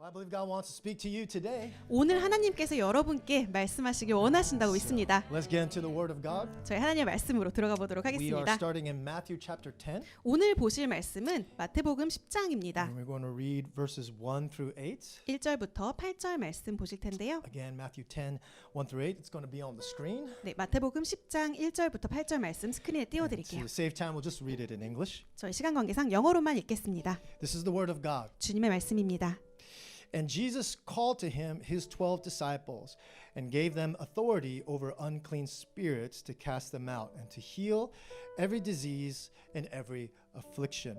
I believe God wants to speak to you today. 오늘 하나님께서 여러분께 말씀하시길 원하신다고 믿습니다. Let's get into the Word of God. 저희 하나님의 말씀으로 들어가 보도록 We are 하겠습니다. starting in Matthew chapter 10. 오늘 보실 말씀은 마태복음 10장입니다. And we're going to read verses 1 through 8. 1절부터 8절 말씀 보실 텐데요. Again, Matthew 10, 1 through 8. It's going to be on the screen. 네, 마태복음 10장 1절부터 8절 말씀 스크린에 띄워 드릴게요. To save time, we'll just read it in English. 저희 시간 관계상 영어로만 읽겠습니다. This is the Word of God. 주님의 말씀입니다. And Jesus called to him his 12 disciples and gave them authority over unclean spirits to cast them out and to heal every disease and every affliction.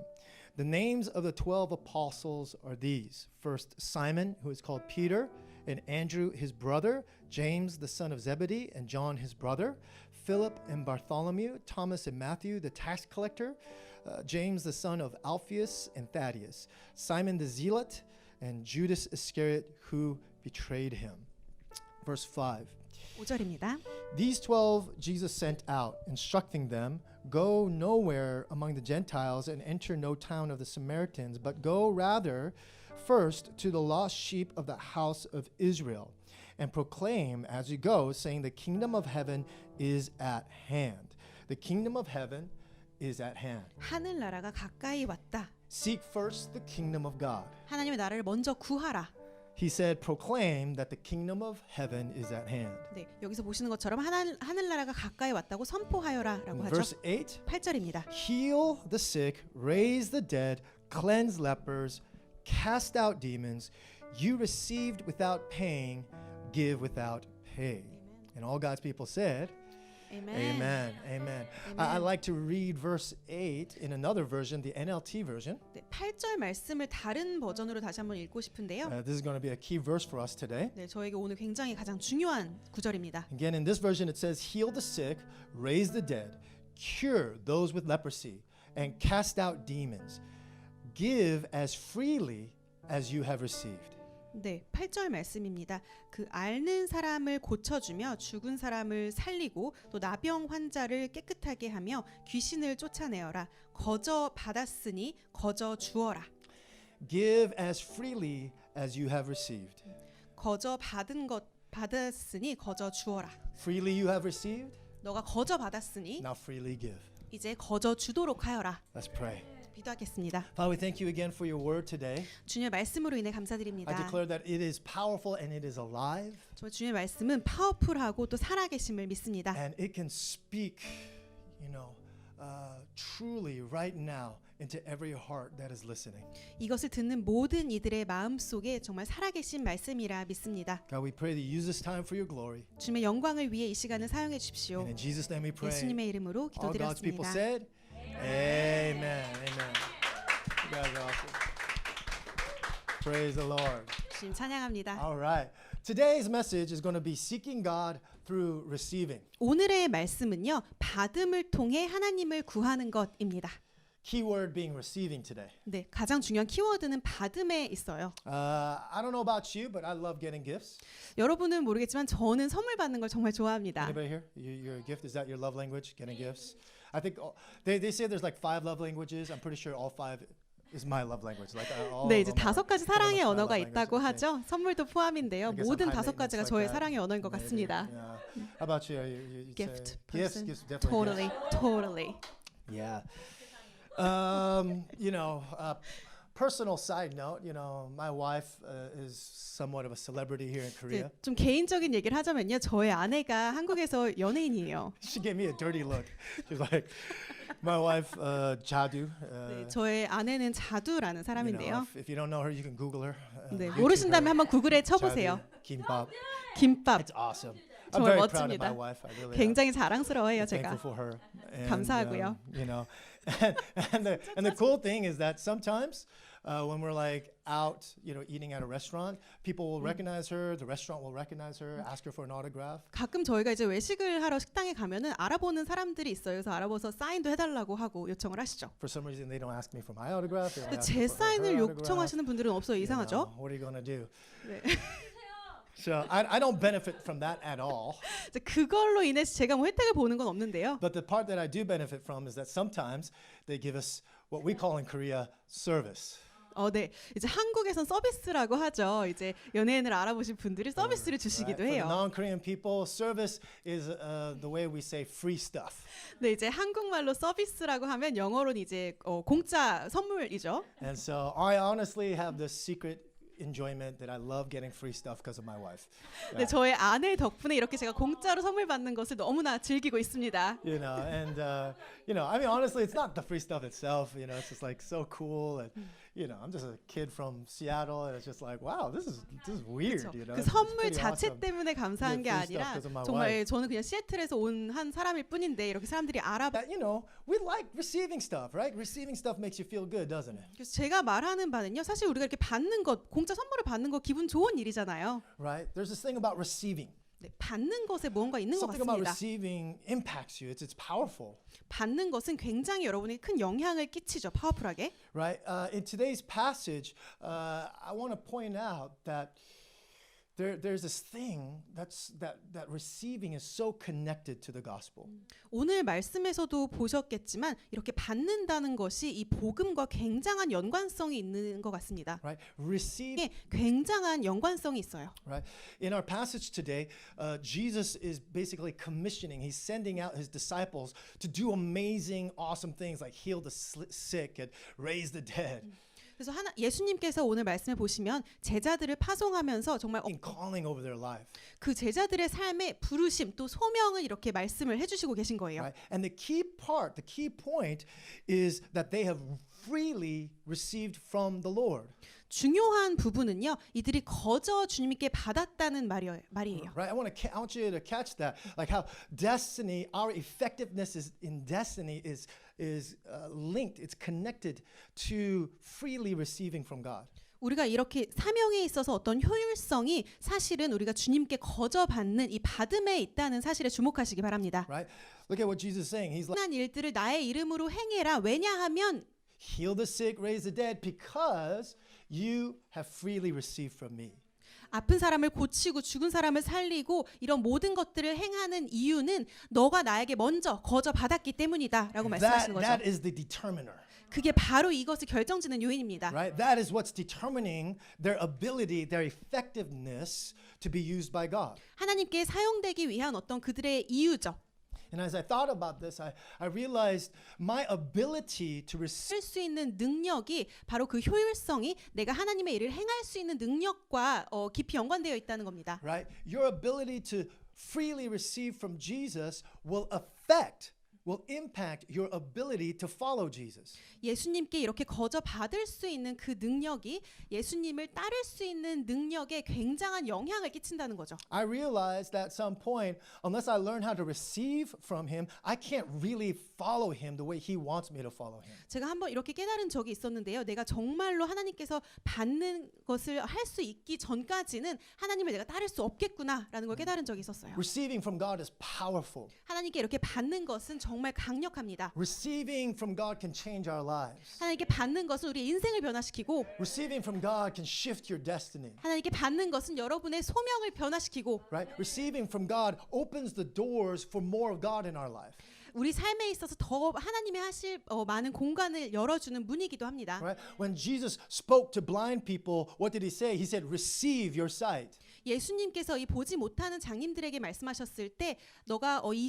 The names of the 12 apostles are these. First, Simon, who is called Peter, and Andrew, his brother, James, the son of Zebedee, and John, his brother, Philip and Bartholomew, Thomas and Matthew, the tax collector, James, the son of Alphaeus and Thaddeus, Simon the Zealot, and Judas Iscariot who betrayed him. Verse 5. 5절입니다. These 12 Jesus sent out, instructing them, go nowhere among the Gentiles and enter no town of the Samaritans, but go rather first to the lost sheep of the house of Israel, and proclaim as you go, saying the kingdom of heaven is at hand. The kingdom of heaven is at hand. 하늘나라가 가까이 왔다. Seek first the kingdom of God. 하나님의 나라를 먼저 구하라. He said, proclaim that the kingdom of heaven is at hand. 네, 여기서 보시는 것처럼 하늘나라가 가까이 왔다고 선포하여라라고 하죠. Verse 8, 8절입니다. heal the sick, raise the dead, cleanse lepers, cast out demons. You received without paying, give without pay. And all God's people said, 아멘. Amen. Amen. I like to read verse 8 in another version, the NLT version. 네, 8절 말씀을 다른 버전으로 다시 한번 읽고 싶은데요. This is going to be a key verse for us today. 네, 저에게 오늘 굉장히 가장 중요한 구절입니다. Again, in this version, it says, heal the sick, raise the dead, cure those with leprosy, and cast out demons. Give as freely as you have received. 네, 8절 말씀입니다. 그 앓는 사람을 고쳐주며 죽은 사람을 살리고 또 나병 환자를 깨끗하게 하며 귀신을 쫓아내어라. 거저 받았으니 거저 주어라. Give as freely as you have received. 거저 받은 것 받았으니 거저 주어라. Freely you have received, 너가 거저 받았으니 now freely give. 이제 거저 주도록 하여라. Let's pray. 기도하겠습니다. Father, we thank you again for your word today. 주님의 말씀으로 인해 I 감사드립니다. declare that it is powerful and it is alive, 정말 주님의 말씀은 파워풀하고 또 살아계심을 믿습니다. and it can speak, truly right now into every heart that is listening. 이것을 듣는 모든 이들의 마음 속에 정말 살아계신 말씀이라 믿습니다. God, we pray that you use this time for your glory. 주님의 영광을 위해 이 시간을 사용해 주십시오. And in Jesus' name we pray. 예수님의 이름으로 All God's people 기도드렸습니다. said, Amen. Amen. You guys are awesome. Praise the Lord. 주님 찬양합니다. All right. Today's message is going to be seeking God through receiving. 오늘의 말씀은요. 받음을 통해 하나님을 구하는 것입니다. Keyword being receiving today. 네, 가장 중요한 키워드는 받음에 있어요. I don't know about you, but I love getting gifts. 여러분은 모르겠지만 저는 선물 받는 걸 정말 좋아합니다. Anybody here? Your gift, is that your love language? Getting gifts? I think they say there's like 5 love languages. I'm pretty sure all 5 is my love language. Like all 네, of 이제 them are 5가지 pretty 사랑의 much my 언어가 love 있다고 languages. 하죠. 선물도 포함인데요. I guess 모든 I'm high 5가지가 maintenance 저의 like that. 사랑의 언어인 것 Maybe. 같습니다. Yeah. How about you? You Gift say gifts, person. gifts, definitely. Totally. Yeah. Personal side note, my wife is somewhat of a celebrity here in Korea. 네, 좀 개인적인 얘기를 하자면요. 저의 아내가 한국에서 연예인이에요. She gave me a dirty look. She was like, my wife, Jadu. 네, 저의 아내는 자두라는 사람인데요. If you don't know her, you can Google her. 네, YouTube 모르신다면 her. 한번 구글에 쳐보세요. Jadu, Kimbap. 김밥. It's awesome. I'm 정말 very proud of 멋집니다. my wife. I really am. 굉장히 자랑스러워해요, I'm thankful 제가. for her. And, 감사하고요. And the cool thing is that sometimes when we're like out, eating at a restaurant, people will recognize her. The restaurant will recognize her, ask her for an autograph. 가끔 저희가 이제 외식을 하러 식당에 가면은 알아보는 사람들이 있어요. 그래서 알아봐서 사인도 해달라고 하고 요청을 하시죠. For some reason, they don't ask me for my autograph. They don't 근데 ask 제 me for her 사인을 autograph. 요청하시는 분들은 없어요. 이상하죠? What are you gonna do? 네. So I don't benefit from that at all. 이제 그걸로 인해서 제가 뭐 혜택을 보는 건 없는데요. But the part that I do benefit from is that sometimes they give us what we call in Korea service. 네. 이제 한국에선 서비스라고 하죠. 이제 연예인을 알아보신 분들이 서비스를 주시기도 For the 해요. non-Korean people, service is the way we say free stuff. 네, 이제 한국말로 서비스라고 하면 영어로는 이제 공짜 선물이죠. And so I honestly have this secret enjoyment that I love getting free stuff because of my wife. 네, 저의 아내 덕분에 이렇게 제가 공짜로 선물 받는 것을 너무나 즐기고 있습니다. You know, and I mean, honestly, it's not the free stuff itself. You know, it's just like so cool, and I'm just a kid from Seattle, and it's just like, wow, this is weird. 그렇죠. You know, 그 it's 선물 pretty 자체 awesome. 때문에 감사한 게 Yeah, free stuff 아니라 because of my 정말 wife. 저는 그냥 시애틀에서 온 한 사람일 뿐인데 이렇게 사람들이 알아봐. That, we like receiving stuff, right? Receiving stuff makes you feel good, doesn't it? 그래서 제가 말하는 바는요. 사실 우리가 이렇게 받는 것, 공짜 선물을 받는 거 기분 좋은 일이잖아요. Right? There's this thing about receiving. 네, 받는 것에 무언가 있는 것 Something about 같습니다. receiving impacts you. It's powerful. 받는 것은 굉장히 여러분에게 큰 영향을 끼치죠. 파워풀하게. Right? In today's passage, I want to point out that there's this thing that receiving is so connected to the gospel. 오늘 말씀에서도 보셨겠지만 이렇게 받는다는 것이 이 복음과 굉장한 연관성이 있는 것 같습니다. Right? Receive. 이게 굉장한 연관성이 있어요. Right? In our passage today, Jesus is basically commissioning. He's sending out his disciples to do amazing, awesome things like heal the sick and raise the dead. 그래서 예수님께서 오늘 말씀을 보시면 제자들을 파송하면서 정말 In calling over their life. 그 제자들의 삶의 부르심 또 소명을 이렇게 말씀을 해주시고 계신 거예요. Right? And the key point is that they have freely received from the Lord. 중요한 부분은요, 이들이 거저 주님께 받았다는 말이에요. Right? I want you to catch that. Like how destiny, our effectiveness in destiny is linked. It's connected to freely receiving from God. 우리가 이렇게 사명에 있어서 어떤 효율성이 사실은 우리가 주님께 거저 받는 이 받음에 있다는 사실에 주목하시기 바랍니다. Right? Look at what Jesus is saying. He's like, 한 일들을 나의 이름으로 행해라. 왜냐하면 heal the sick, raise the dead, because you have freely received from me. 아픈 사람을 고치고 죽은 사람을 살리고 이런 모든 것들을 행하는 이유는 너가 나에게 먼저 거저 받았기 때문이다라고 말씀하시는 거죠. That is the determiner. 그게 바로 이것을 결정짓는 요인입니다. Right? That is what's determining their ability, their effectiveness to be used by God. 하나님께 사용되기 위한 어떤 그들의 이유죠. And as I thought about this, I realized my ability to receive 할 수 있는 능력이 바로 그 효율성이 내가 하나님의 일을 행할 수 있는 능력과 깊이 연관되어 있다는 겁니다. right? Your ability to freely receive from Jesus will impact your ability to follow Jesus. 예수님께 이렇게 거저 받을 수 있는 그 능력이 예수님을 따를 수 있는 능력에 굉장한 영향을 끼친다는 거죠. I realized at some point, unless I learn how to receive from him, I can't really follow him the way he wants me to follow him. 제가 한번 이렇게 깨달은 적이 있었는데요. 내가 정말로 하나님께서 받는 것을 할 수 있기 전까지는 하나님을 내가 따를 수 없겠구나라는 걸 깨달은 적이 있었어요. Receiving from God is powerful. 하나님께 이렇게 받는 것은 정말 강력합니다. Receiving from God can change our lives. 하나님께 받는 것은 우리의 인생을 변화시키고 Receiving from God can shift your destiny. 하나님께 받는 것은 여러분의 소명을 변화시키고 Right? Receiving from God opens the doors for more of God in our life. 우리 삶에 있어서 더 하나님의 하실 많은 공간을 열어주는 문이기도 합니다. Right? When Jesus spoke to blind people, what did he say? He said, "Receive your sight." 예수님께서 이 보지 못하는 장님들에게 말씀하셨을 때 너가 이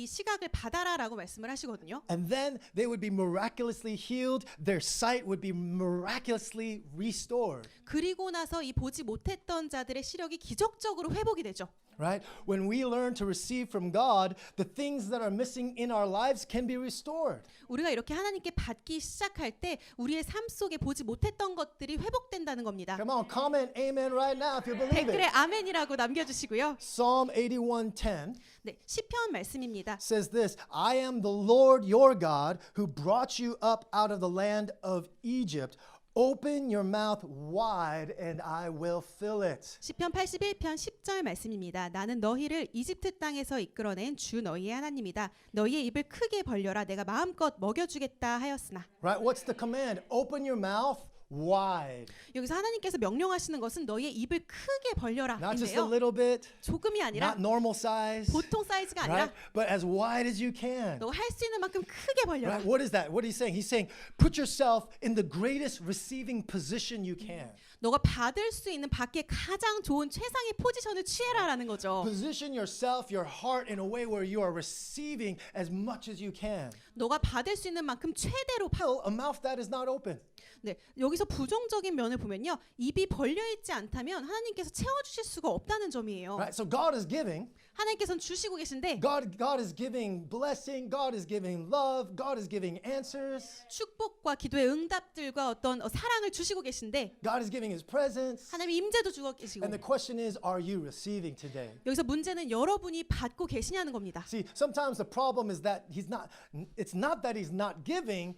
시각을 받아라라고 말씀을 하시거든요. And then they would be miraculously healed. Their sight would be miraculously restored. 그리고 나서 이 보지 못했던 자들의 시력이 기적적으로 회복이 되죠. Right? When we learn to receive from God, the things that are missing in our lives can be restored. 우리가 이렇게 하나님께 받기 시작할 때 우리의 삶 속에 보지 못했던 것들이 회복된다는 겁니다. Come on, comment amen right now if you believe 댓글에 it. 아멘이라고 남겨주시고요. Psalm 81:10 네, 시편 말씀입니다. says this, I am the Lord your God who brought you up out of the land of Egypt. Open your mouth wide and I will fill it. 시편 81편 10절 말씀입니다. 나는 너희를 이집트 땅에서 이끌어낸 주 너희의 하나님이다. 너희의 입을 크게 벌려라. 내가 마음껏 먹여주겠다 하였으나. Right? What's the command? Open your mouth wide. 여기서 하나님께서 명령하시는 것은 너희의 입을 크게 벌려라 Not just a 인데요. little bit, 조금이 아니라 not normal size, 보통 사이즈가 right? 아니라 But as wide as you can. 너가 할 수 있는 만큼 크게 벌려라. Right? What is that? What he's saying? He's saying, put yourself in the greatest receiving position you can. 너가 받을 수 있는 받기에 가장 좋은 최상의 포지션을 취해라라는 거죠. Position yourself, your heart in a way where you are receiving as much as you can. 너가 받을 수 있는 만큼 최대로 Still, a mouth that is not open. 네, 여기서 부정적인 면을 보면요. 입이 벌려 있지 않다면 하나님께서 채워 주실 수가 없다는 점이에요. Right? So God is giving. 하나님께서는 주시고 계신데 God is giving blessing. God is giving love. God is giving answers. 축복과 기도의 응답들과 어떤 사랑을 주시고 계신데 God is giving His presence. 하나님이 임재도 주고 계시고 And the question is, are you receiving today? 여기서 문제는 여러분이 받고 계시냐는 겁니다. See, sometimes the problem is that it's not that He's not giving,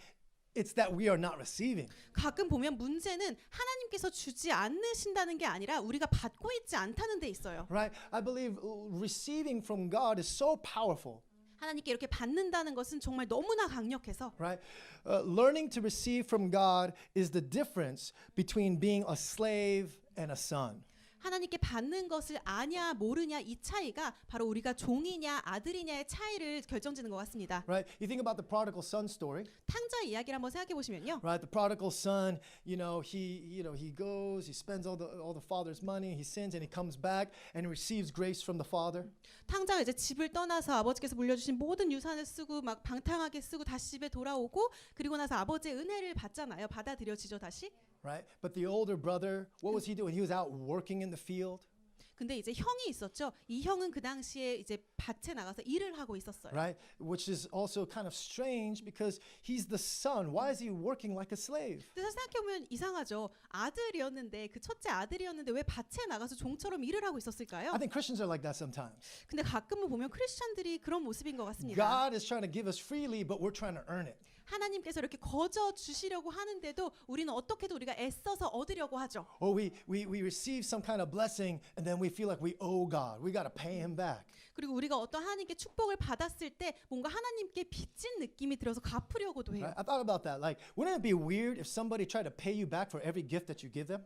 it's that we are not receiving. 가끔 보면 문제는 하나님께서 주지 않으신다는 게 아니라 우리가 받고 있지 않다는 데 있어요. Right? I believe receiving from God is so powerful. 하나님께 이렇게 받는다는 것은 정말 너무나 강력해서 Right? Learning to receive from God is the difference between being a slave and a son. 하나님께 받는 것을 아냐 모르냐 이 차이가 바로 우리가 종이냐 아들이냐의 차이를 결정짓는 것 같습니다. Right? You think about the prodigal son story. 탕자 이야기를 한번 생각해 보시면요. Right? The prodigal son, he goes, he spends all the father's money, he sins and he comes back and he receives grace from the father. 탕자가 이제 집을 떠나서 아버지께서 물려주신 모든 유산을 쓰고 막 방탕하게 쓰고 다시 집에 돌아오고 그리고 나서 아버지의 은혜를 받잖아요. 받아들여지죠 다시. Right? But the older brother, what was he doing? He was out working in the field. 근데 이제 형이 있었죠. 이 형은 그 당시에 이제 밭에 나가서 일을 하고 있었어요. Right? Which is also kind of strange because he's the son. Why is he working like a slave? 근데 사실 생각해보면 이상하죠. 아들이었는데 그 첫째 아들이었는데 왜 밭에 나가서 종처럼 일을 하고 있었을까요? I think Christians are like that sometimes. 근데 가끔은 보면 크리스찬들이 그런 모습인 것 같습니다. God is trying to give us freely, but we're trying to earn it. 하나님께서 이렇게 거저 주시려고 하는데도 우리는 어떻게든 우리가 애써서 얻으려고 하죠. Or we receive some kind of blessing and then we feel like we owe God. We got to pay him back. 그리고 우리가 어떤 하나님께 축복을 받았을 때 뭔가 하나님께 빚진 느낌이 들어서 갚으려고도 해요. Right? I thought about that. Like, wouldn't it be weird if somebody tried to pay you back for every gift that you give them?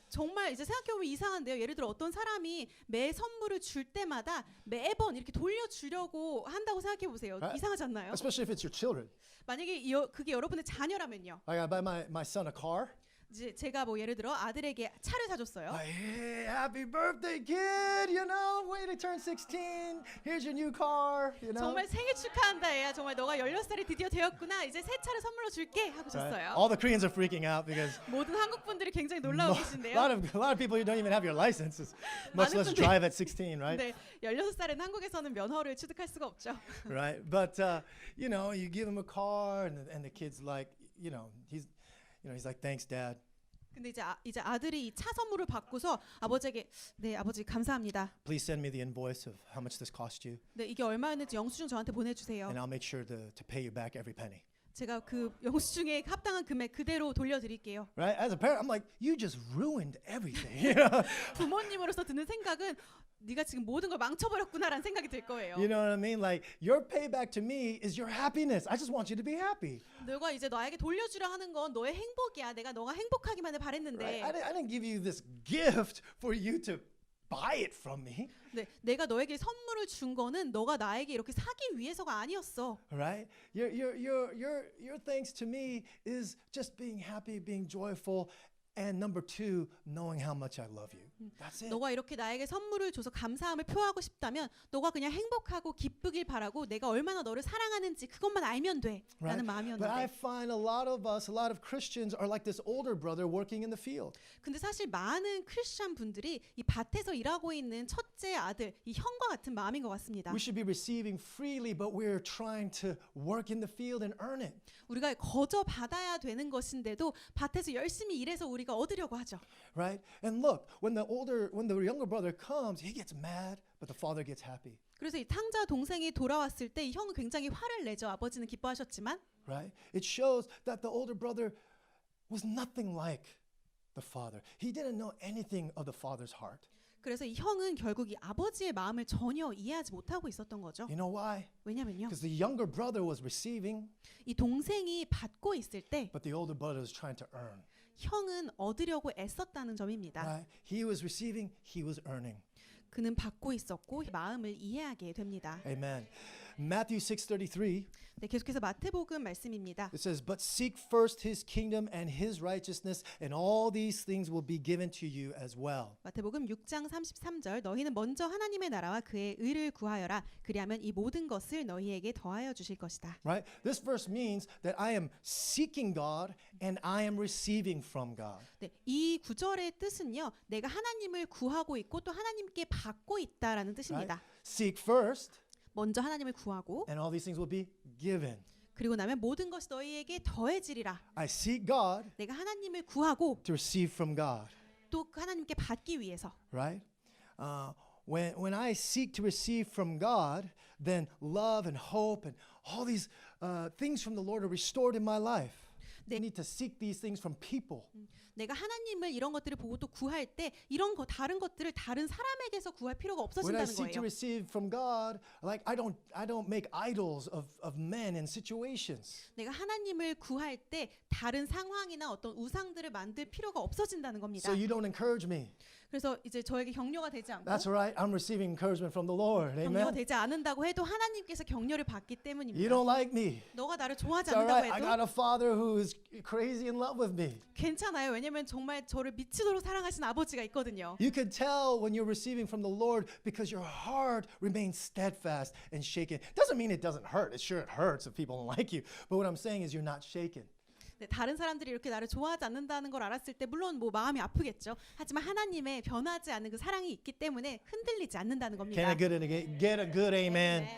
정말 이제 생각해보면 이상한데요. 예를 들어 어떤 사람이 매 선물을 줄 때마다 매번 이렇게 돌려주려고 한다고 생각해보세요. Right. 이상하지 않나요? Especially if it's your children. 만약에 그게 여러분의 자녀라면요. Like I buy my son a car. 이제 제가 뭐 예를 들어 아들에게 차를 사줬어요. Like, hey, happy birthday, kid. You know, way to turn 16. Here's your new car. You know. 정말 생일 축하한다 얘야. 정말 너가 16살이 드디어 되었구나. 이제 새 차를 선물로 줄게 하고 Right? 줬어요. All the Koreans are freaking out because 모든 한국 분들이 굉장히 놀라고 a 계신데요. lot of people who don't even have your licenses, much 많은 less 분들이- drive at 16, right? 네, 16살은 한국에서는 면허를 취득할 수가 없죠. Right. But you give him a car, and the kid's like, he's like, thanks, Dad. 근데 이제 아들이 이 차 선물을 받고서 아버지에게 네 아버지 감사합니다. Please send me the invoice of how much this cost you, 네 이게 얼마였는지 영수증 저한테 보내주세요. and I'll make sure to pay you back every penny. 제가 그 영수증에 합당한 금액 그대로 돌려드릴게요. Right? As a parent, I'm like, you just ruined everything. You know? 부모님으로서 드는 생각은 네가 지금 모든 걸 망쳐버렸구나라는 생각이 들 거예요. You know what I mean? Like, your payback to me is your happiness. I just want you to be happy. 너가 이제 나에게 돌려주려 하는 건 너의 행복이야. 내가 너가 행복하기만을 바랬는데. Right? I didn't give you this gift for you to buy it from me. 네, 내가 너에게 선물을 준 거는 너가 나에게 이렇게 사기 위해서가 아니었어. Right? Your thanks to me is just being happy, being joyful, and number two, knowing how much I love you. That's it. 너가 이렇게 나에게 선물을 줘서 감사함을 표하고 싶다면 너가 그냥 행복하고 기쁘길 바라고 내가 얼마나 너를 사랑하는지 그것만 알면 돼 라는 But I 마음이었는데 find a lot of Christians are like this older brother working in the field. 근데 사실 많은 크리스찬 분들이 이 밭에서 일하고 있는 첫째 아들 이 형과 같은 마음인 것 같습니다. We should be receiving freely, but we're trying to work in the field and earn it. 우리가 거저 받아야 되는 것인데도 밭에서 열심히 일해서 우리가 얻으려고 하죠. Right? And look, when the younger brother comes, he gets mad, but the father gets happy. 그래서 이 탕자 동생이 돌아왔을 때 이 형은 굉장히 화를 내죠. 아버지는 기뻐하셨지만 Right? It shows that the older brother was nothing like the father. He didn't know anything of the father's heart. 그래서 이 형은 결국 이 아버지의 마음을 전혀 이해하지 못하고 있었던 거죠. You know why? 왜냐면요. Because the younger brother was receiving, 이 동생이 받고 있을 때 but the older brother was trying to earn. 형은 얻으려고 애썼다는 점입니다. Right? He was receiving, he was earning. 그는 받고 있었고 마음을 이해하게 됩니다. Amen. Matthew 6:33 네, 계속해서 마태복음 말씀입니다. it says, "But seek first his kingdom and his righteousness, and all these things will be given to you as well." 마태복음 6장 33절 너희는 먼저 하나님의 나라와 그의 의를 구하여라. 그리하면 이 모든 것을 너희에게 더하여 주실 것이다. Right? This verse means that I am seeking God and I am receiving from God. 네, 이 구절의 뜻은요. 내가 하나님을 구하고 있고 또 하나님께 받고 있다라는 뜻입니다. Right? Seek first 먼저 하나님을 구하고 and all these things will be given. 그리고 나면 모든 것이 너희에게 더해지리라. I seek God 내가 하나님을 구하고 to receive from God. 또 하나님께 받기 위해서. Right? When I seek to receive from God, then love and hope and all these things from the Lord are restored in my life. I need to seek these things from people. 내가 하나님을 이런 것들을 보고 또 구할 때 이런 거 다른 것들을 다른 사람에게서 구할 필요가 When I 없어진다는 seek to 거예요. receive from God, like I don't make idols of men and situations. 내가 하나님을 구할 때 다른 상황이나 어떤 우상들을 만들 필요가 없어진다는 겁니다. So you don't encourage me. 그래서 이제 저에게 격려가 되지 않고 That's right. I'm receiving encouragement from the Lord. 격려가 Amen. 되지 않는다고 해도 하나님께서 격려를 받기 You 때문입니다. don't like me. 너가 나를 좋아하지 It's all 않는다고 right. I 해도 got a father who is crazy in love with me. 괜찮아요. 왜냐면 정말 저를 미치도록 사랑하신 아버지가 있거든요. You can tell when you're receiving from the Lord because your heart remains steadfast and shaken. Doesn't mean it doesn't hurt. It sure it hurts if people don't like you. But what I'm saying is you're not shaken. 네, 다른 사람들이 이렇게 나를 좋아하지 않는다는 걸 알았을 때 물론 뭐 마음이 아프겠죠. 하지만 하나님의 변하지 않는 그 사랑이 있기 때문에 흔들리지 않는다는 겁니다. Can I get a good amen?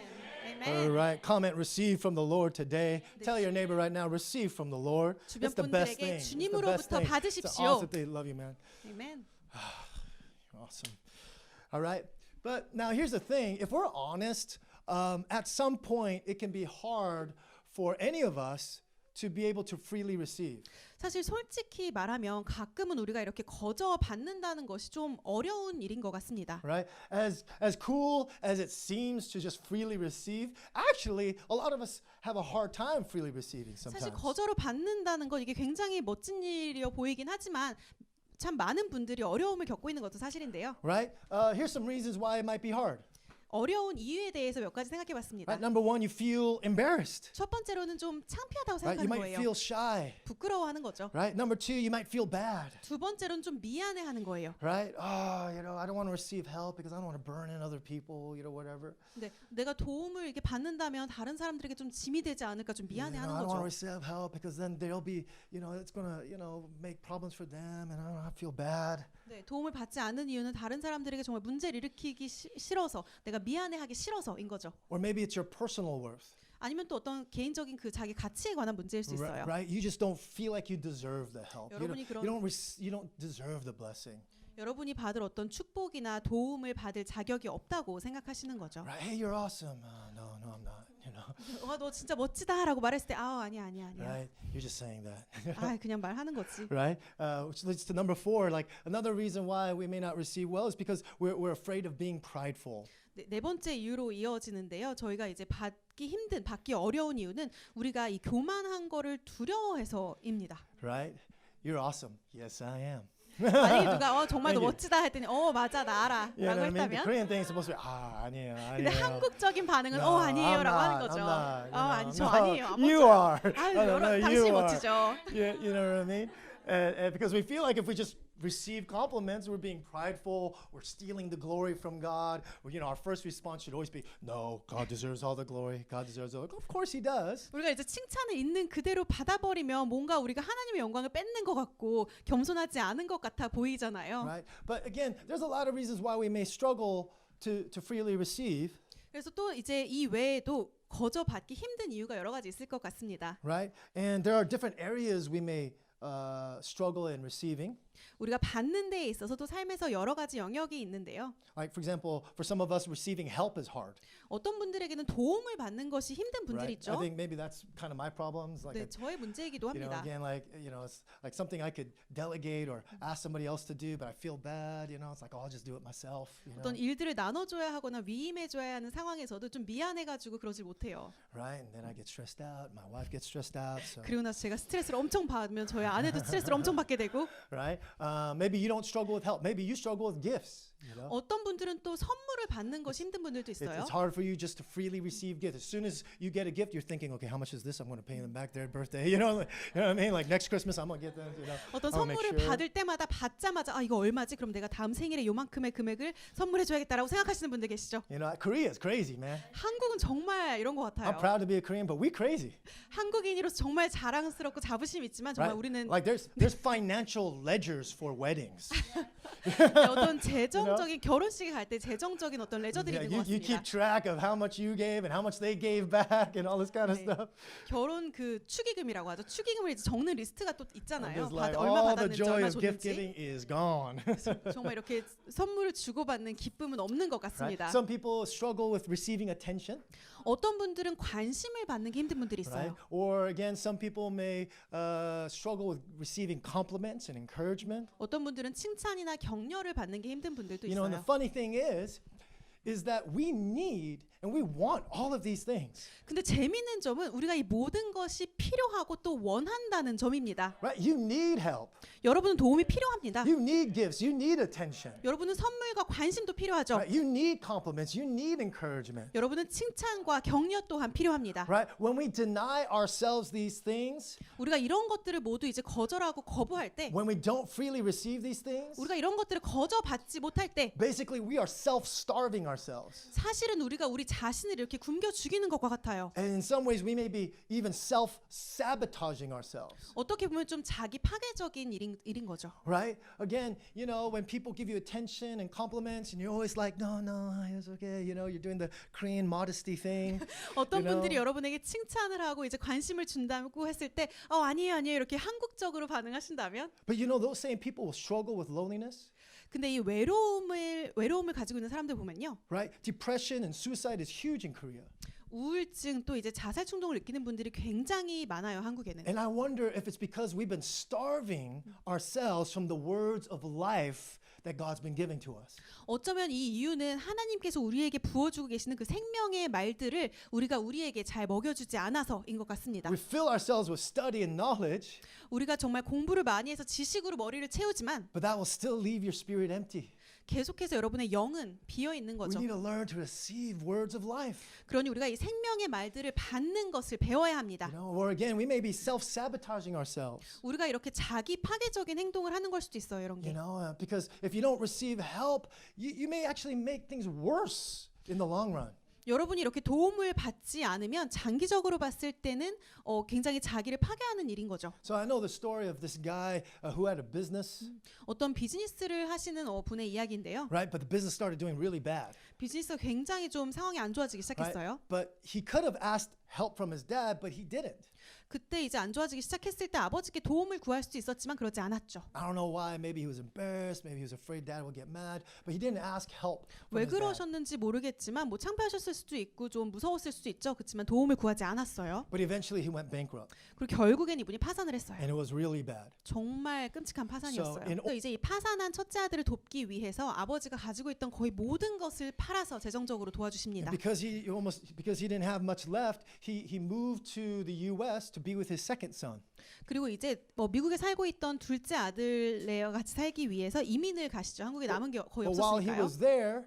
All right. Comment receive from the Lord today. Tell your neighbor right now receive from the Lord. 주변 It's the best 분들에게 thing. It's the best 주님으로부터 thing. It's 받으십시오. awesome thing. Love you, man. 아멘. Awesome. All right. But now here's the thing. If we're honest, at some point it can be hard for any of us to be able to freely receive. 사실 솔직히 말하면 가끔은 우리가 이렇게 거저 받는다는 것이 좀 어려운 일인 것 같습니다. Right? As cool as it seems to just freely receive, actually a lot of us have a hard time freely receiving 사실 sometimes. 거저로 받는다는 건 이게 굉장히 멋진 일이어 보이긴 하지만 참 많은 분들이 어려움을 겪고 있는 것도 사실인데요. Right? Here's some reasons why it might be hard. 어려운 이유에 대해서 몇 가지 생각해 봤습니다. Right? Number one, you feel embarrassed. 첫 번째로는 좀 창피하다고 Right? You 생각하는 might 거예요. feel shy. 부끄러워하는 거죠. Right? Number two, you might feel bad. 두 번째로는 좀 미안해하는 거예요. Right? Oh, I don't want to receive help because I don't want to burn in other people, whatever. 근데 내가 도움을 이렇게 받는다면 다른 사람들에게 좀 짐이 되지 않을까 좀 미안해하는 I don't want to 거죠. receive help because then they'll be, it's going to, make problems for them and I feel bad. 네, 도움을 받지 않는 이유는 다른 사람들에게 정말 문제를 일으키기 싫어서 내가 미안해하기 싫어서인 거죠. Or maybe it's your personal worth. 아니면 또 어떤 개인적인 그 자기 가치에 관한 문제일 수 있어요. Right? You just don't feel like you deserve the help. 여러분이 You don't deserve the blessing. 여러분이 받을 어떤 축복이나 도움을 받을 자격이 없다고 생각하시는 거죠. Right? Hey, you're awesome. No, I'm not. 와, 너 진짜 멋지다라고 말했을 때 아니야. Right? You're just saying that. 아, 그냥 말하는 거지. Right? Which leads to number 4. Like another reason why we may not receive well is because we're afraid of being prideful. 네 번째 이유로 이어지는데요. 저희가 이제 받기 어려운 이유는 우리가 이 교만한 거를 두려워해서입니다. Right? You're awesome. Yes, I am. 만약에 누가 정말 너 Thank you. 멋지다 했더니 맞아 나 알아 You know 라고 what I mean? The 했다면 Korean thing is supposed to be 아니에요. 근데 한국적인 반응은 No, 아니에요라고 I'm 하는 not, 거죠. I'm not, 아니 저 no, 아니에요. 안 you 멋져요. are. 아유, No, 여러분 you 당신이 are. 멋지죠. Yeah, you know what I mean? And because we feel like if we just receive compliments, we're being prideful, we're stealing the glory from God. Or, our first response should always be, no, God deserves all the glory. God deserves all the glory. Of course he does. 우리가 이제 칭찬을 있는 그대로 받아버리면 뭔가 우리가 하나님의 영광을 뺏는 것 같고 겸손하지 않은 것 같아 보이잖아요. Right? But again, there's a lot of reasons why we may struggle to freely receive. 그래서 또 이제 이 외에도 거저 받기 힘든 이유가 여러 가지 있을 것 같습니다. Right? And there are different areas we may struggle in receiving. 우리가 받는 데에 있어서도 삶에서 여러 가지 영역이 있는데요. Like for example, for some of us, receiving help is hard. 어떤 분들에게는 도움을 받는 것이 힘든 분들이 Right? I 있죠. think maybe that's kind of my problems. Like, 네, 저의 문제이기도 you know, 합니다. again, it's like something I could delegate or ask somebody else to do, but I feel bad. You know, it's like, oh, I'll just do it myself. You know, 어떤 일들을 나눠줘야 하거나 위임해줘야 하는 상황에서도 좀 미안해가지고 그러질 못해요. right? And then I get stressed out. My wife gets stressed out. So, 그리고 나서 제가 스트레스를 엄청 받으면 저희 아내도 스트레스를 엄청 받게 되고 right? Maybe you don't struggle with help. Maybe you struggle with gifts. You know? 어떤 분들은 또 선물을 받는 것이 힘든 분들도 있어요. It's hard for you just to freely receive gifts. As soon as you get a gift, you're thinking, okay, how much is this? I'm going to pay them back their birthday. You know what I mean? Like next Christmas, I'm going to get them. You know, 어떤 I wanna make 선물을 sure. 받을 때마다 받자마자 아 이거 얼마지? 그럼 내가 다음 생일에 요만큼의 금액을 선물해줘야겠다라고 생각하시는 분들 계시죠? You know, Korea is crazy, man. 한국은 정말 이런 것 I'm 같아요. proud to be a Korean, but we crazy. 한국인으로서 정말 자랑스럽고 자부심 있지만 정말 Right? 우리는 Like there's financial ledgers for weddings. 어떤 재정적인 결혼식에 갈 때 재정적인 어떤 레저들이 Yeah, 있는 것 you 같습니다. keep track of how much you gave and how much they gave back and all this kind of 네. stuff. 결혼 그 축의금이라고 하죠. 축의금을 이제 적는 리스트가 또 And 있잖아요. it's like 얼마 all the 받았는지 joy 얼마 of gift 줬는지. giving is gone. 정말 이렇게 선물을 주고받는 기쁨은 없는 것 Right? 같습니다. Some people struggle with receiving attention, 어떤 분들은 관심을 받는 게 힘든 분들이 right? 있어요. Or again, some people may struggle with receiving compliments and encouragement. 어떤 분들은 칭찬이나 격려를 받는 게 힘든 분들도 You know, and the 있어요. funny thing is that we need and we want all of these things, 근데 재미있는 점은 우리가 이 모든 것이 필요하고 또 원한다는 점입니다. right? You need help. 여러분은 도움이 필요합니다. You need gifts. You need attention. 여러분은 선물과 관심도 필요하죠. Right? You need compliments. You need encouragement. 여러분은 칭찬과 격려 또한 필요합니다. Right? When we deny ourselves these things, 우리가 이런 것들을 모두 이제 거절하고 거부할 때, when we don't freely receive these things, 우리가 이런 것들을 거저 받지 못할 때, basically we are self-starving ourselves. 사실은 우리가 우리 자신을 이렇게 굶겨 죽이는 것과 같아요. And in some ways we may be even self-sabotaging ourselves. 어떻게 보면 좀 자기 파괴적인 일인 거죠. Right? Again, you know, when people give you attention and compliments and you're always like, no, it's okay. You know, you're doing the Korean modesty thing. 어떤 You know? 분들이 여러분에게 칭찬을 하고 이제 관심을 준다고 했을 때, 아니에요 이렇게 한국적으로 반응하신다면, But you know, those same people will struggle with loneliness. 근데 이 외로움을 가지고 있는 사람들 보면요, Right? Depression and suicide is huge in Korea. 우울증 또 이제 자살 충동을 느끼는 분들이 굉장히 많아요, 한국에는. And I wonder if it's because we've been starving ourselves from the words of life that God's been giving to us. 어쩌면 이 이유는 하나님께서 우리에게 부어주고 계시는 그 생명의 말들을 우리가 우리에게 잘 먹여주지 않아서인 것 같습니다. We fill ourselves with study and knowledge, 우리가 정말 공부를 많이 해서 지식으로 머리를 채우지만 but that will still leave your spirit empty. 계속해서 여러분의 영은 비어 있는 We 거죠. need to learn to receive words of life. 그러니 우리가 이 생명의 말들을 받는 것을 배워야 합니다. You know, or again, we may be self-sabotaging ourselves. 우리가 이렇게 자기 파괴적인 행동을 하는 걸 수도 있어요, 이런 게. You know, because if you don't receive help, you may actually make things worse in the long run. 여러분이 이렇게 도움을 받지 않으면 장기적으로 봤을 때는 굉장히 자기를 파괴하는 일인 거죠. So I know the story of this guy who had a business, 어떤 비즈니스를 하시는 분의 이야기인데요. right? But the business started doing really bad, 비즈니스가 굉장히 좀 상황이 안 좋아지기 right? 시작했어요. But he could have asked help from his dad, but he didn't. 그때 이제 안 좋아지기 시작했을 때 아버지께 도움을 구할 수 있었지만 그러지 않았죠. I don't know why. Maybe he was embarrassed. Maybe he was afraid dad would get mad. But he didn't ask help from 왜 his dad. 그러셨는지 모르겠지만 뭐 창피하셨을 수도 있고 좀 무서웠을 수도 있죠. 그렇지만 도움을 구하지 않았어요. But eventually he went bankrupt, 그리고 결국엔 이분이 파산을 했어요. and it was really bad. 정말 끔찍한 파산이었어요. So in 또 이제 이 파산한 첫째 아들을 돕기 위해서 아버지가 가지고 있던 거의 모든 것을 팔아서 재정적으로 도와주십니다. And because he didn't have much left, he moved to the U.S. to be with his second son. 그리고 이제 미국에 살고 있던 둘째 아들과 같이 살기 위해서 이민을 가시죠. 한국에 남은 게 거의 But while he 없었으니까요. was there,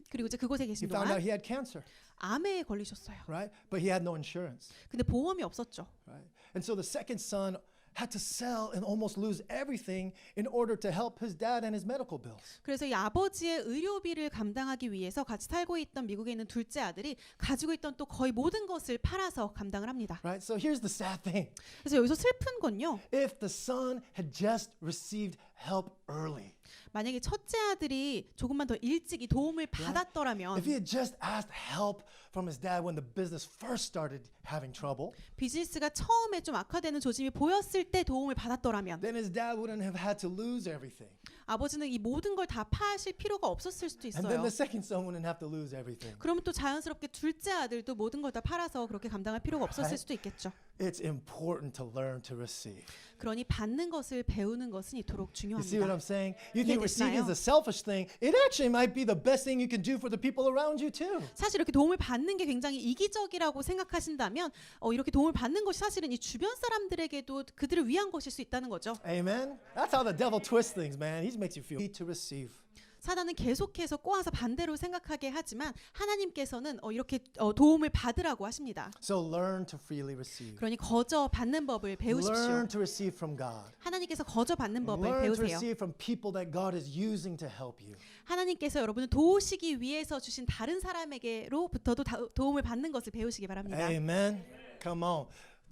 그리고 이제 그곳에 he 계신 found out 동안 he had cancer, 암에 걸리셨어요. right? But he had no insurance, 근데 보험이 없었죠. right? And so the second son had to sell and almost lose everything in order to help his dad and his medical bills. 그래서 이 아버지의 의료비를 감당하기 위해서 같이 살고 있던 미국에 있는 둘째 아들이 가지고 있던 또 거의 모든 것을 팔아서 감당을 합니다. Right? So here's the sad thing. 그래서 여기서 슬픈 건요. If the son had just received help early, 만약에 첫째 아들이 조금만 더 일찍 이 도움을 받았더라면 If he had just asked help from his dad when the business first started having trouble, 비즈니스가 처음에 좀 악화되는 조짐이 보였을 때 도움을 받았더라면 then his dad wouldn't have had to lose everything. 아버지는 이 모든 걸 다 파실 필요가 없었을 수도 And then 있어요. the second son wouldn't have to lose everything. 그러면 또 자연스럽게 둘째 아들도 모든 걸 다 팔아서 그렇게 감당할 필요가 없었을 수도 있겠죠. It's important to learn to receive. 그러니 받는 것을 배우는 것은 이토록 You see what 중요합니다. I'm saying? You think receiving is 이해됐나요? a selfish thing. It actually might be the best thing you can do for the people around you too. 사실 이렇게 도움을 받는 게 굉장히 이기적이라고 생각하신다면 이렇게 도움을 받는 것이 사실은 이 주변 사람들에게도 그들을 위한 것일 수 있다는 거죠. Amen. That's how the devil twists things, man. He makes you feel need to receive. 사단은 계속해서 꼬아서 반대로 생각하게 하지만 하나님께서는 이렇게 도움을 받으라고 하십니다. So learn to freely receive. 그러니 거저 받는 법을 배우십시오. Learn to receive from God. 하나님께서 거저 받는 법을 Learn to 배우세요. receive from people that God is using to help you. 하나님께서 여러분을 도우시기 위해서 주신 다른 사람에게로부터도 도움을 받는 것을 배우시기 바랍니다. Amen. Come on.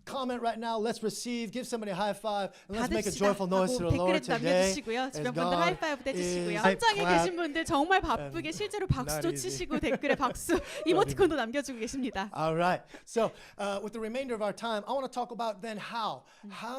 Comment right now. Let's receive. Give somebody a high five. And let's make a 받읍시다 joyful noise to 하고 the Lord 댓글에 today. 남겨주시고요. as 주변 분들 God 하이파이브 해주시고요. is 현장에 clap. 계신 분들 정말 바쁘게 실제로 박수도 not easy. 치시고 댓글에 박수 이모티콘도 남겨주고 계십니다. All right. So, with the remainder of our time, I want to talk about then how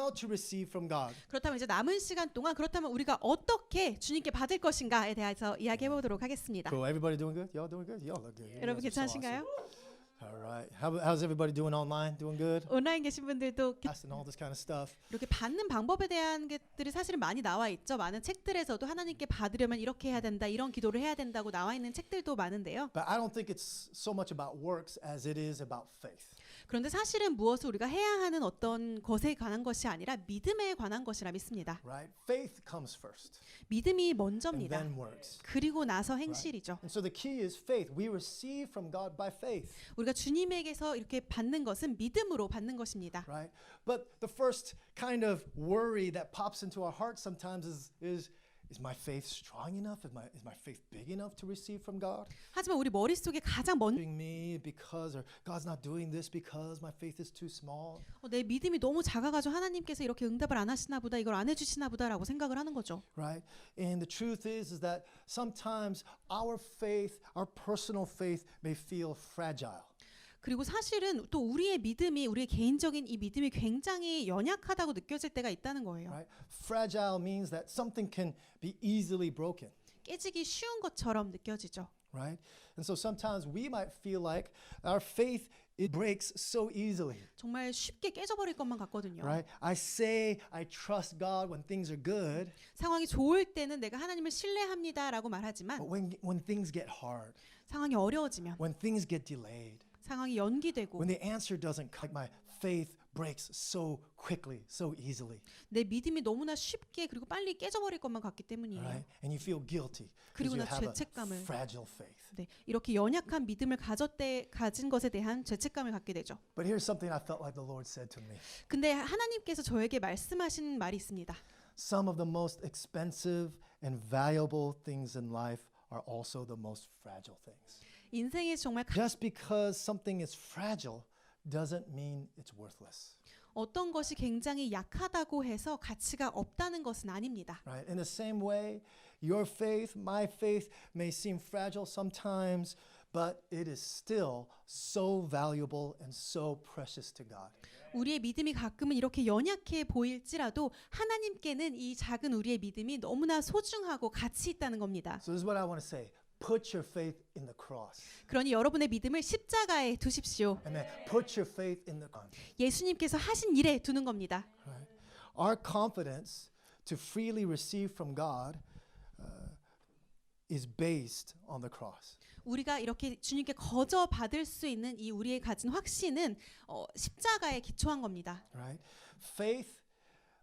to receive from God. 그렇다면 이제 남은 시간 동안 그렇다면 우리가 어떻게 주님께 받을 것인가에 대해서 이야기해 보도록 하겠습니다. Cool. Everybody doing good? Y'all doing good? Y'all look good. You 여러분 guys are so 괜찮으신가요? awesome. All right. How's everybody doing online? Doing good? 온라인 계신 분들도 Asking all this kind of stuff. 이렇게 받는 방법에 대한 것들이 사실은 많이 나와 있죠. 많은 책들에서도 하나님께 받으려면 이렇게 해야 된다, 이런 기도를 해야 된다고 나와 있는 책들도 많은데요. But I don't think it's so much about works as it is about faith. 그런데 사실은 무엇을 우리가 해야 하는 어떤 것에 관한 것이 아니라 믿음에 관한 것이라 믿습니다. Right? Faith comes first 믿음이 and 먼저입니다. then works. 그리고 나서 행실이죠. And so the key is faith. We receive from God by faith. 우리가 주님에게서 이렇게 받는 것은 믿음으로 받는 것입니다. Right? But the first kind of worry that pops into our hearts sometimes is my faith strong enough? Is my faith big enough to receive from God? 하지만 우리 머릿속에 가장 먼저 Doing me because, or God's not doing this because my faith is too small. 내 믿음이 너무 작아가지고 하나님께서 이렇게 응답을 안 하시나 보다, 이걸 안 해주시나 보다라고 생각을 하는 거죠. Right? And the truth is that sometimes our faith, our personal faith may feel fragile. 그리고 사실은 또 우리의 믿음이, 우리의 개인적인 이 믿음이 굉장히 연약하다고 느껴질 때가 있다는 거예요. Right? Fragile means that something can be easily broken. 깨지기 쉬운 것처럼 느껴지죠. Right? And so sometimes we might feel like our faith it breaks so easily. 정말 쉽게 깨져버릴 것만 같거든요. Right? I say I trust God when things are good, 상황이 좋을 때는 내가 하나님을 신뢰합니다라고 말하지만 but when things get hard, 상황이 어려워지면, when things get delayed, 상황이 연기되고 when the answer doesn't come, my faith breaks so quickly, so easily. 내 믿음이 너무나 쉽게 그리고 빨리 깨져버릴 것만 같기 때문이에요. Right? And you feel guilty because 그리고 you 나 have a 죄책감을 fragile faith. 네, 이렇게 연약한 믿음을 가진 것에 대한 죄책감을 갖게 되죠. But here's something I felt like the Lord said to me. 근데 하나님께서 저에게 말씀하신 말이 있습니다. Some of the most expensive and valuable things in life are also the most fragile things. 인생에서 정말 Just because something is fragile doesn't mean it's worthless. 어떤 것이 굉장히 약하다고 해서 가치가 없다는 것은 아닙니다. Right? In the same way, your faith, my faith may seem fragile sometimes, but it is still so valuable and so precious to God. 우리의 믿음이 가끔은 이렇게 연약해 보일지라도 하나님께는 이 작은 우리의 믿음이 너무나 소중하고 가치 있다는 겁니다. So this is what I want to say. Put your faith in the cross. 그러니 여러분의 믿음을 십자가에 두십시오. Amen. Put your faith in the cross. 예수님께서 하신 일에 두는 겁니다. Right? Our confidence to freely receive from God is based on the cross. 우리가 이렇게 주님께 거저 받을 수 있는 이 우리의 가진 확신은 십자가에 기초한 겁니다. Right? Faith,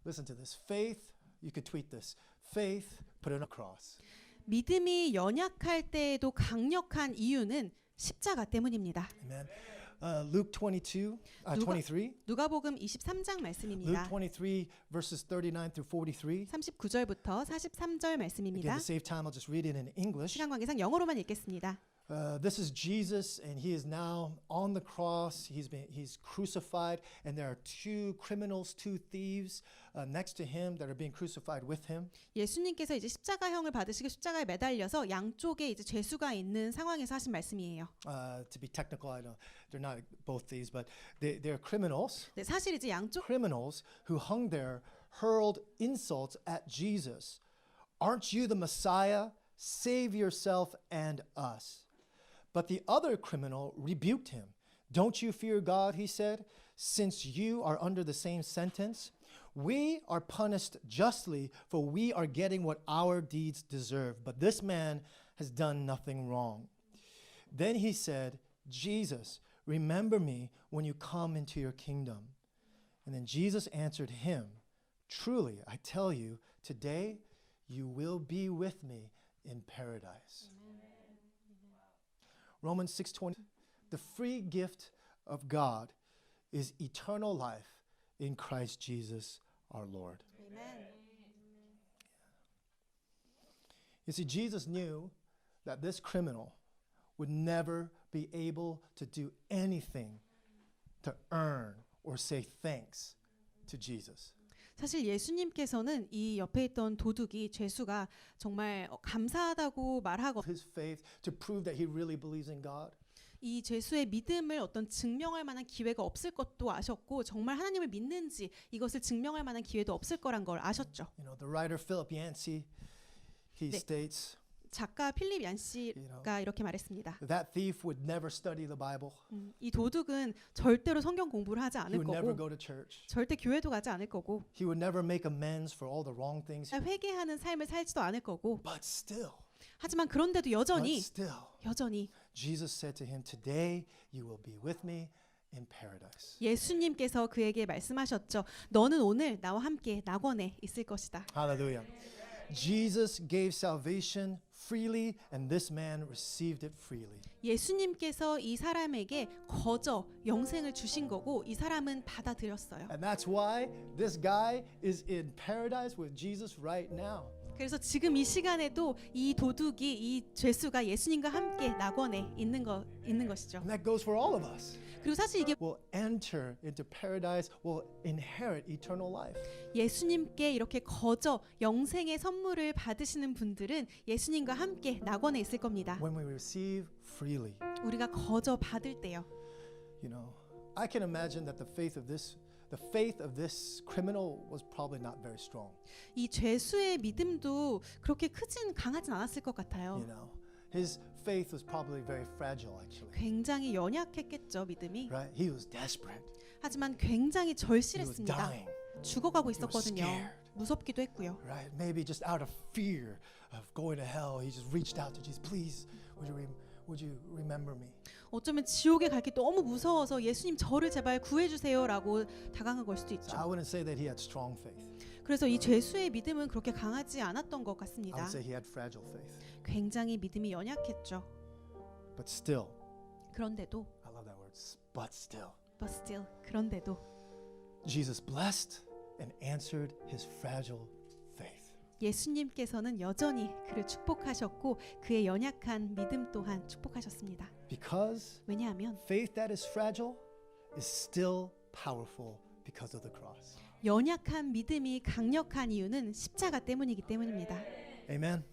listen to this. Faith, you could tweet this. Faith, put it on a cross. 믿음이 연약할 때에도 강력한 이유는 십자가 때문입니다. Amen. Luke 22, 23. 누가복음 23장 말씀입니다. Luke 23 verses 39 through 43. 39절부터 43절 Again, 말씀입니다. to save time, I'll just read it in English. 시간 관계상 영어로만 읽겠습니다. This is Jesus, and he is now on the cross. He's crucified, and there are two criminals, two thieves next to him that are being crucified with him. 예수님께서 이제 십자가형을 받으시고 십자가에 매달려서 양쪽에 이제 죄수가 있는 상황에서 하신 말씀이에요. To be technical, I know they're not both thieves, but they're criminals. 네, 사실 이제 양쪽 Criminals who hung there hurled insults at Jesus. Aren't you the Messiah? Save yourself and us. But the other criminal rebuked him. Don't you fear God, he said, since you are under the same sentence? We are punished justly, for we are getting what our deeds deserve. But this man has done nothing wrong. Then he said, Jesus, remember me when you come into your kingdom. And then Jesus answered him, truly, I tell you, today you will be with me in paradise. Romans 6:20, the free gift of God is eternal life in Christ Jesus our Lord. Amen. You see, Jesus knew that this criminal would never be able to do anything to earn or say thanks to Jesus. 사실 예수님께서는 이 옆에 있던 도둑이 죄수가 정말 감사하다고 말하고 His faith to prove that he really believes in God. 이 죄수의 믿음을 어떤 증명할 만한 기회가 없을 것도 아셨고 정말 하나님을 믿는지 이것을 증명할 만한 기회도 없을 거란 걸 아셨죠. You know, the writer Philip Yancey, he 네. states 작가 필립 얀시가 이렇게 말했습니다. that thief would never study the Bible. 이 도둑은 절대로 성경 공부를 하지 He 않을 would never 거고 go to church. 절대 교회도 가지 않을 거고 He would never make amends for all the wrong things. 회개하는 삶을 살지도 않을 거고 But still, 하지만 그런데도 여전히 Jesus said to him, today you will be with me in paradise. 예수님께서 그에게 말씀하셨죠. 너는 오늘 나와 함께 낙원에 있을 것이다. Hallelujah. Jesus gave salvation freely, and this man received it freely. 예수님께서 이 사람에게 거저 영생을 주신 거고 이 사람은 받아들였어요. And that's why this guy is in paradise with Jesus right now. 그래서 지금 이 시간에도 이 도둑이 이 죄수가 예수님과 함께 낙원에 있는 것이죠. And that goes for all of us. 그리고 사실 이게 Will enter into paradise, will inherit eternal life. 예수님께 이렇게 거저 영생의 선물을 받으시는 분들은 예수님과 함께 낙원에 있을 겁니다. When we receive freely. 우리가 거저 받을 때요. You know, I can imagine that the faith of this criminal was probably not very strong. 이 죄수의 믿음도 그렇게 강하진 않았을 것 같아요. You know, his faith was probably very fragile actually. 굉장히 연약했겠죠, 믿음이. Right? He was desperate. 하지만 굉장히 He was 절실했습니다. dying. 죽어가고 was 있었거든요. scared. 무섭기도 했고요. Right? Maybe just out of fear of going to hell, he just reached out to Jesus. Please, would you remember me? 어쩌면 지옥에 갈게 너무 무서워서 예수님 저를 제발 구해주세요라고 다가간 걸 수도 So 있죠. I wouldn't say that he had strong faith. 그래서 이 죄수의 믿음은 그렇게 강하지 않았던 것 I 같습니다. would say he had fragile faith. 굉장히 믿음이 연약했죠. But still, 그런데도 I love that word. But still, but still 그런데도 Jesus blessed and answered his fragile faith. 예수님께서는 여전히 그를 축복하셨고 그의 연약한 믿음 또한 축복하셨습니다. Because 왜냐하면 faith that is fragile is still powerful because of the cross. 연약한 믿음이 강력한 이유는 십자가 때문이기 때문입니다. Amen.